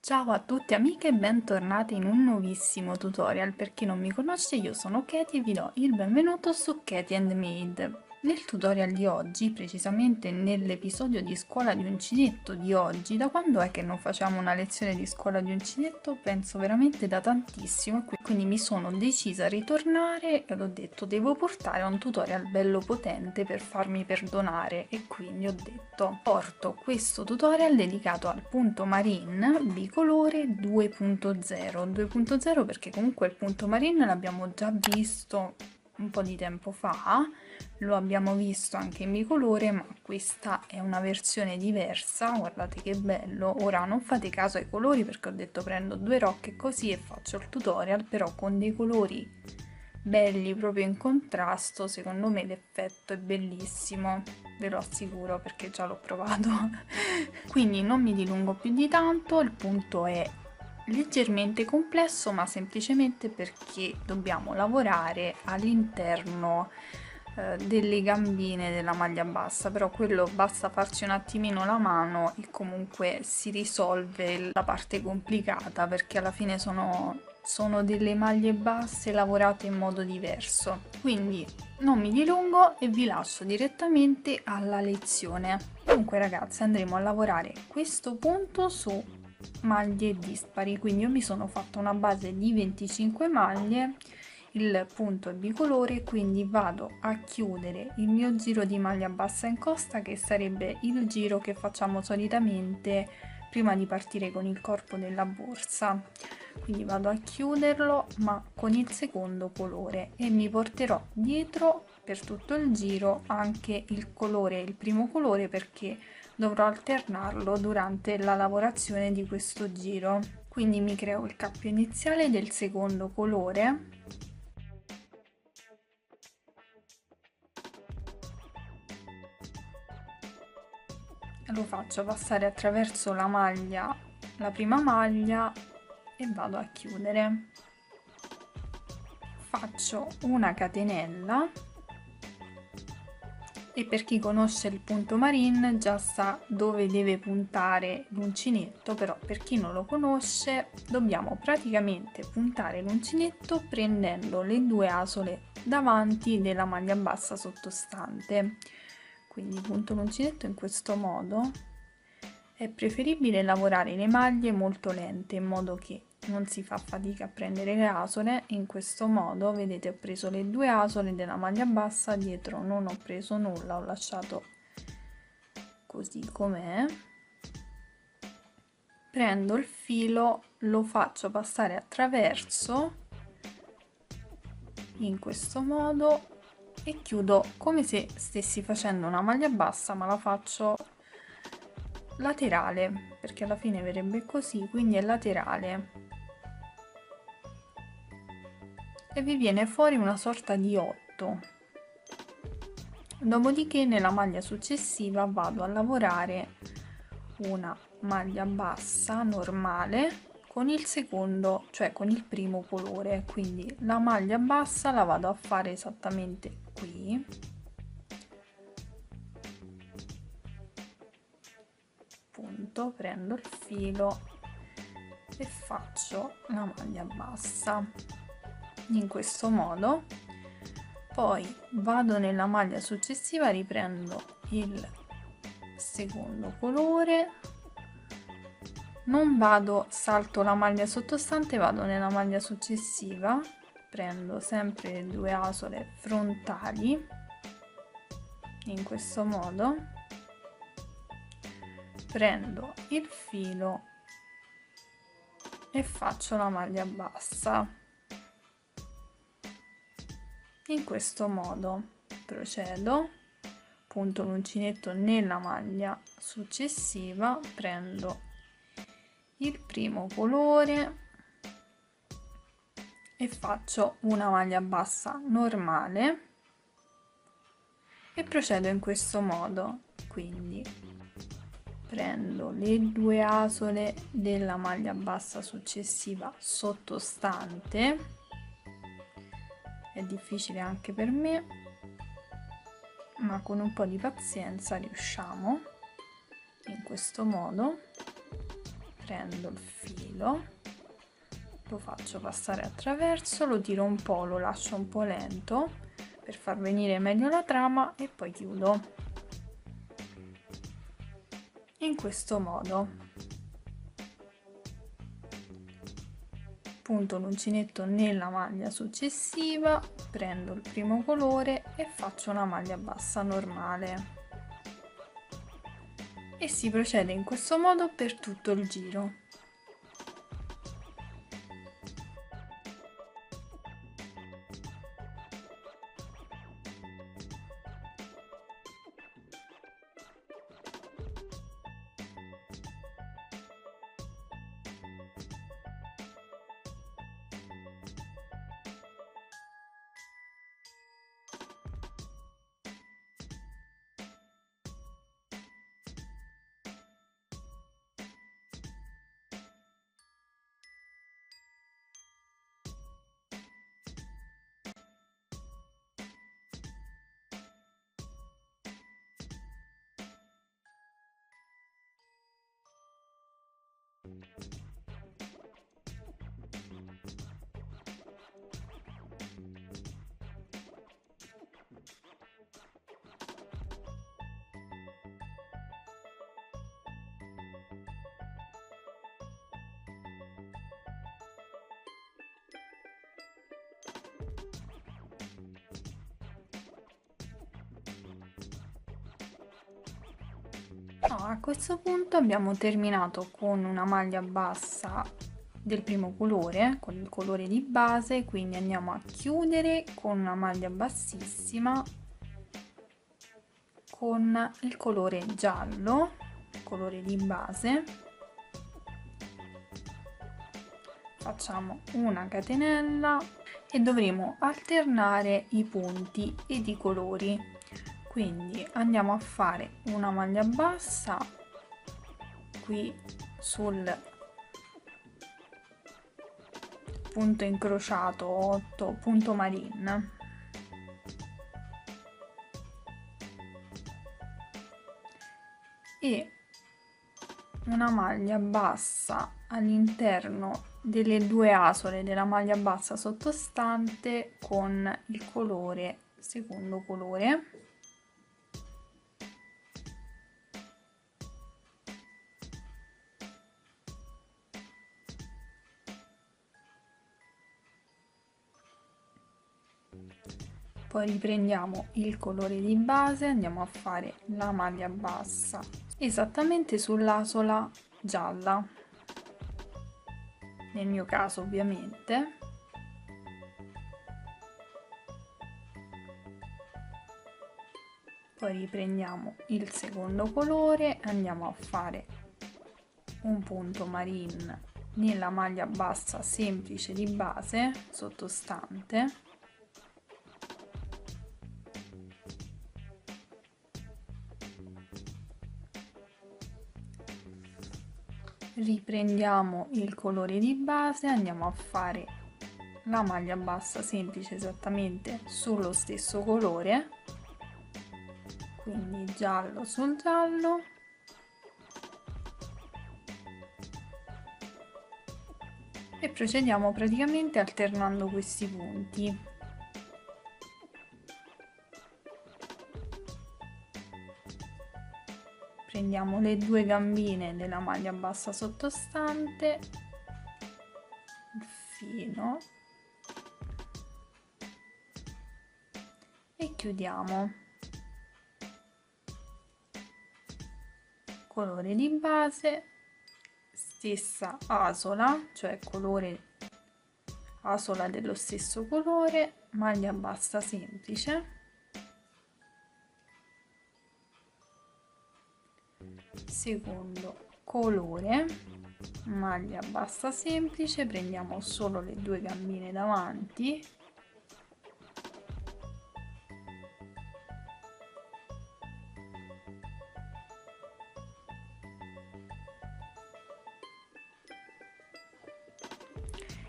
Ciao a tutti amiche e bentornati in un nuovissimo tutorial. Per chi non mi conosce, io sono Katie e vi do il benvenuto su Katie and Made. Nel tutorial di oggi, precisamente nell'episodio di scuola di uncinetto di oggi, da quando è che non facciamo una lezione di scuola di uncinetto? Penso veramente da tantissimo, e quindi mi sono decisa a ritornare e ho detto devo portare un tutorial bello potente per farmi perdonare, e quindi ho detto porto questo tutorial dedicato al punto marine bicolore 2.0 2.0 perché comunque il punto marine l'abbiamo già visto un po' di tempo fa, lo abbiamo visto anche in bicolore, ma questa è una versione diversa. Guardate che bello. Ora non fate caso ai colori perché ho detto prendo due rocche così e faccio il tutorial, però con dei colori belli proprio in contrasto. Secondo me l'effetto è bellissimo, ve lo assicuro perché già l'ho provato. Quindi non mi dilungo più di tanto, il punto è leggermente complesso, ma semplicemente perché dobbiamo lavorare all'interno delle gambine della maglia bassa, però quello basta farci un attimino la mano e comunque si risolve la parte complicata, perché alla fine sono delle maglie basse lavorate in modo diverso. Quindi non mi dilungo e vi lascio direttamente alla lezione. Dunque ragazzi, andremo a lavorare questo punto su maglie dispari, quindi io mi sono fatta una base di 25 maglie, il punto è bicolore, quindi vado a chiudere il mio giro di maglia bassa in costa, che sarebbe il giro che facciamo solitamente prima di partire con il corpo della borsa. Quindi vado a chiuderlo ma con il secondo colore e mi porterò dietro per tutto il giro anche il colore, il primo colore, perché dovrò alternarlo durante la lavorazione di questo giro. Quindi mi creo il cappio iniziale del secondo colore, lo faccio passare attraverso la maglia, la prima maglia, e vado a chiudere. Faccio una catenella e per chi conosce il punto marine già sa dove deve puntare l'uncinetto, però per chi non lo conosce dobbiamo praticamente puntare l'uncinetto prendendo le due asole davanti della maglia bassa sottostante. Quindi punto l'uncinetto in questo modo. È preferibile lavorare le maglie molto lente in modo che non si fa fatica a prendere le asole. In questo modo, vedete, ho preso le due asole della maglia bassa, dietro non ho preso nulla, ho lasciato così com'è. Prendo il filo, lo faccio passare attraverso in questo modo e chiudo come se stessi facendo una maglia bassa, ma la faccio laterale, perché alla fine verrebbe così, quindi è laterale. E vi viene fuori una sorta di 8. Dopodiché nella maglia successiva vado a lavorare una maglia bassa normale con il secondo, cioè con il primo colore, quindi la maglia bassa la vado a fare esattamente qui, punto, prendo il filo e faccio la maglia bassa in questo modo. Poi vado nella maglia successiva, riprendo il secondo colore, non vado, salto la maglia sottostante, vado nella maglia successiva, prendo sempre le due asole frontali in questo modo, prendo il filo e faccio la maglia bassa. In questo modo procedo, punto l'uncinetto nella maglia successiva, prendo il primo colore e faccio una maglia bassa normale e procedo in questo modo. Quindi prendo le due asole della maglia bassa successiva sottostante, è difficile anche per me, ma con un po' di pazienza riusciamo. In questo modo prendo il filo, lo faccio passare attraverso, lo tiro un po', lo lascio un po' lento per far venire meglio la trama e poi chiudo in questo modo. Punto l'uncinetto nella maglia successiva, prendo il primo colore e faccio una maglia bassa normale e si procede in questo modo per tutto il giro. A questo punto abbiamo terminato con una maglia bassa del primo colore, con il colore di base, quindi andiamo a chiudere con una maglia bassissima con il colore giallo, colore di base. Facciamo una catenella e dovremo alternare i punti ed i colori. Quindi andiamo a fare una maglia bassa qui sul punto incrociato 8, punto marine, e una maglia bassa all'interno delle due asole della maglia bassa sottostante con il colore, secondo colore. Poi riprendiamo il colore di base, andiamo a fare la maglia bassa esattamente sull'asola gialla, nel mio caso ovviamente. Poi riprendiamo il secondo colore, andiamo a fare un punto marine nella maglia bassa semplice di base sottostante. Riprendiamo il colore di base, andiamo a fare la maglia bassa semplice esattamente sullo stesso colore, quindi giallo sul giallo, e procediamo praticamente alternando questi punti. Prendiamo le due gambine della maglia bassa sottostante, il filo e chiudiamo. Colore di base, stessa asola, cioè colore asola dello stesso colore, maglia bassa semplice, secondo colore, maglia bassa semplice, prendiamo solo le due gambine davanti,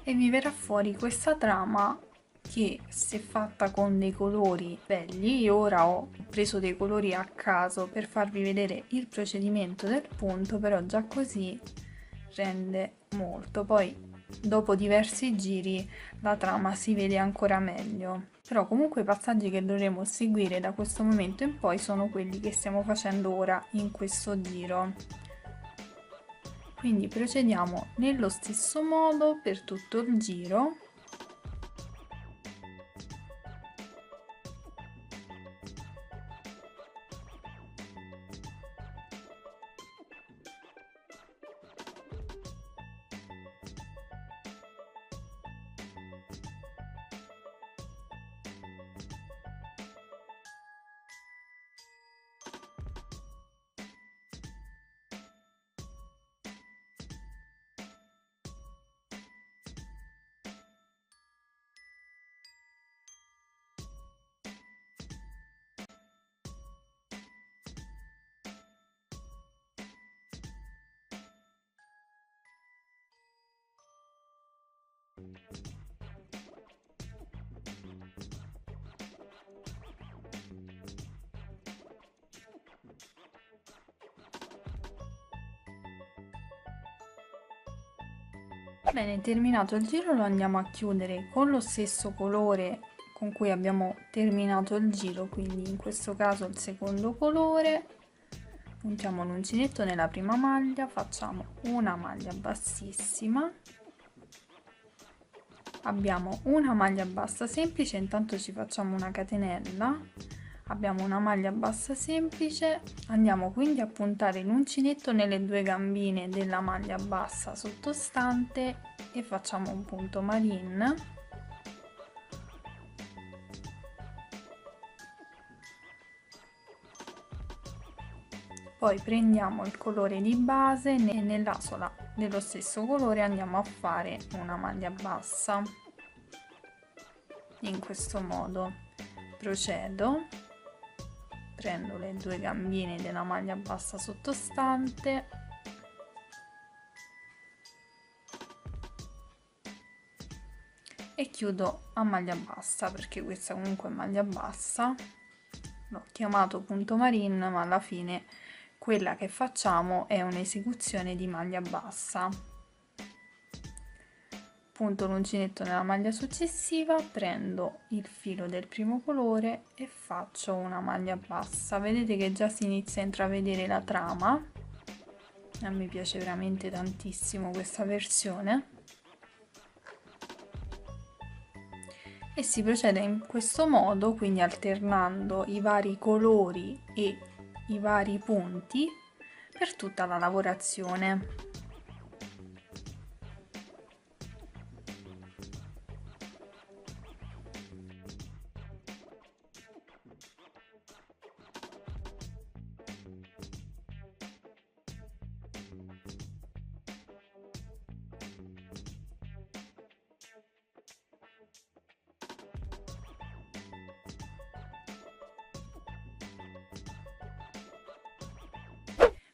e vi verrà fuori questa trama che, se fatta con dei colori belli, io ora ho preso dei colori a caso per farvi vedere il procedimento del punto, però già così rende molto. Poi dopo diversi giri la trama si vede ancora meglio. Però comunque i passaggi che dovremo seguire da questo momento in poi sono quelli che stiamo facendo ora in questo giro. Quindi procediamo nello stesso modo per tutto il giro. Bene, terminato il giro lo andiamo a chiudere con lo stesso colore con cui abbiamo terminato il giro, quindi in questo caso il secondo colore. Puntiamo l'uncinetto nella prima maglia, facciamo una maglia bassissima, abbiamo una maglia bassa semplice, intanto ci facciamo una catenella, abbiamo una maglia bassa semplice, andiamo quindi a puntare l'uncinetto nelle due gambine della maglia bassa sottostante e facciamo un punto marine. Poi prendiamo il colore di base e nell'asola dello stesso colore andiamo a fare una maglia bassa. In questo modo procedo, prendo le due gambine della maglia bassa sottostante e chiudo a maglia bassa, perché questa comunque è maglia bassa. L'ho chiamato punto marine, ma alla fine quella che facciamo è un'esecuzione di maglia bassa. Punto l'uncinetto nella maglia successiva, prendo il filo del primo colore e faccio una maglia bassa. Vedete che già si inizia a intravedere la trama. A me piace veramente tantissimo questa versione. E si procede in questo modo, quindi alternando i vari colori e i vari punti per tutta la lavorazione.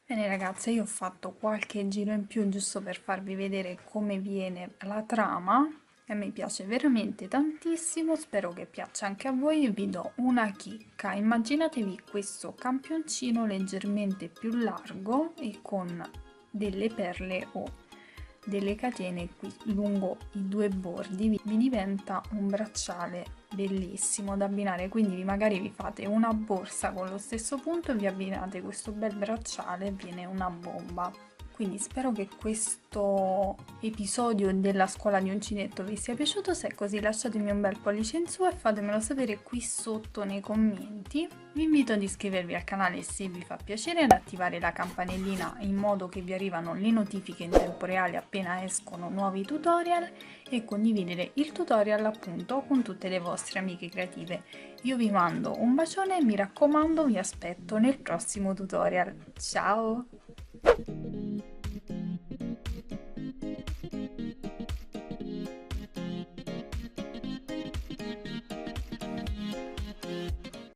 Bene ragazze, io ho fatto qualche giro in più giusto per farvi vedere come viene la trama e a me piace veramente tantissimo, spero che piaccia anche a voi e vi do una chicca. Immaginatevi questo campioncino leggermente più largo e con delle perle o delle catene qui lungo i due bordi, vi diventa un bracciale bellissimo da abbinare, quindi magari vi fate una borsa con lo stesso punto e vi abbinate questo bel bracciale e viene una bomba. Quindi spero che questo episodio della scuola di uncinetto vi sia piaciuto, se è così lasciatemi un bel pollice in su e fatemelo sapere qui sotto nei commenti. Vi invito ad iscrivervi al canale se vi fa piacere, ad attivare la campanellina in modo che vi arrivano le notifiche in tempo reale appena escono nuovi tutorial e condividere il tutorial appunto con tutte le vostre amiche creative. Io vi mando un bacione e mi raccomando vi aspetto nel prossimo tutorial. Ciao!